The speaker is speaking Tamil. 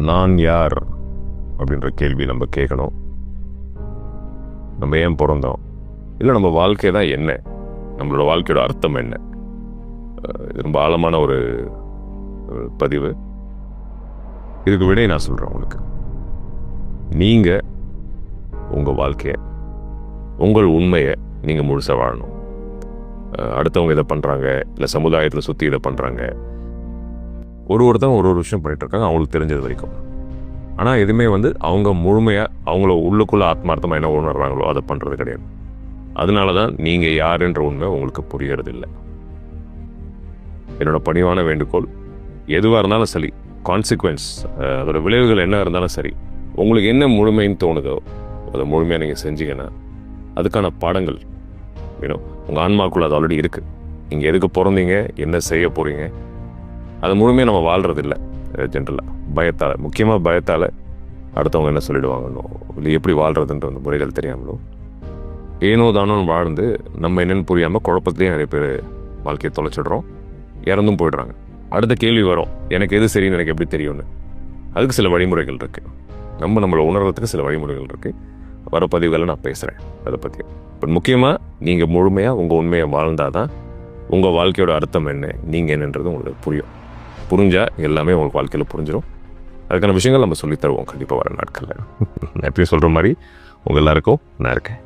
நான் யார் அப்படின்ற கேள்வி நம்ம கேட்கணும். நம்ம ஏன் பிறந்தோம், இல்லை நம்ம வாழ்க்கை தான் என்ன, நம்மளோட வாழ்க்கையோட அர்த்தம் என்ன. இது ரொம்ப ஆழமான ஒரு பதிவு. இதுக்கு விடையை நான் சொல்கிறேன் உங்களுக்கு. நீங்கள் உங்கள் வாழ்க்கையை, உங்கள் உண்மையை நீங்கள் முழுசாக வாழணும். அடுத்தவங்க இதை பண்ணுறாங்க, இல்லை சமுதாயத்தில் சுற்றி இதை பண்ணுறாங்க, ஒருத்தவங்க ஒரு விஷயம் பண்ணிட்டு இருக்காங்க அவங்களுக்கு தெரிஞ்சது வரைக்கும். ஆனால் எதுவுமே அவங்க முழுமையாக அவங்கள உள்ளுக்குள்ளே ஆத்மார்த்தமாக என்ன உணர்றாங்களோ அதை பண்ணுறது கிடையாது. அதனால தான் நீங்கள் யாருன்ற உண்மை உங்களுக்கு புரியறது இல்லை. என்னோட பணிவான வேண்டுகோள், எதுவாக இருந்தாலும் சரி, கான்சிக்வன்ஸ், அதோட விளைவுகள் என்ன இருந்தாலும் சரி, உங்களுக்கு என்ன முழுமைன்னு தோணுதோ அதை முழுமையாக நீங்கள் செஞ்சீங்கன்னா அதுக்கான பாடங்கள் வேணும். உங்கள் ஆன்மாக்குள்ள அது ஆல்ரெடி இருக்குது. நீங்கள் எதுக்கு பிறந்தீங்க, என்ன செய்ய போகிறீங்க, அது முழுமையாக நம்ம வாழ்கிறது இல்லை. ஜென்ரலாக பயத்தால், முக்கியமாக பயத்தால் அடுத்தவங்க என்ன சொல்லிடுவாங்கன்னோ, இல்லை எப்படி வாழ்கிறதுன்ற அந்த முறைகள் தெரியாமலோ ஏனோ தானோ வாழ்ந்து நம்ம என்னென்னு புரியாமல் குழப்பத்தையும் நிறைய பேர் வாழ்க்கையை தொலைச்சிடுறோம், இறந்தும் போயிடுறாங்க. அடுத்த கேள்வி வரும், எனக்கு எது சரின்னு எனக்கு எப்படி தெரியும்னு. அதுக்கு சில வழிமுறைகள் இருக்குது. நம்மளை உணர்றதுக்கு சில வழிமுறைகள் இருக்குது. வர பதிவுகளை நான் பேசுகிறேன் அதை பற்றி. பட் முக்கியமாக நீங்கள் முழுமையாக உங்கள் உண்மையை வாழ்ந்தால் தான் உங்கள் வாழ்க்கையோட அர்த்தம் என்ன, நீங்கள் என்னன்றது உங்களுக்கு புரியும். புரிஞ்சால் எல்லாமே உங்களுக்கு வாழ்க்கையில் புரிஞ்சிடும். அதுக்கான விஷயங்கள் நம்ம சொல்லித்தருவோம் கண்டிப்பாக வர நாட்களில். நான் எப்பயும் சொல்கிற மாதிரி உங்கள் எல்லாருக்கும் நான் இருக்கேன்.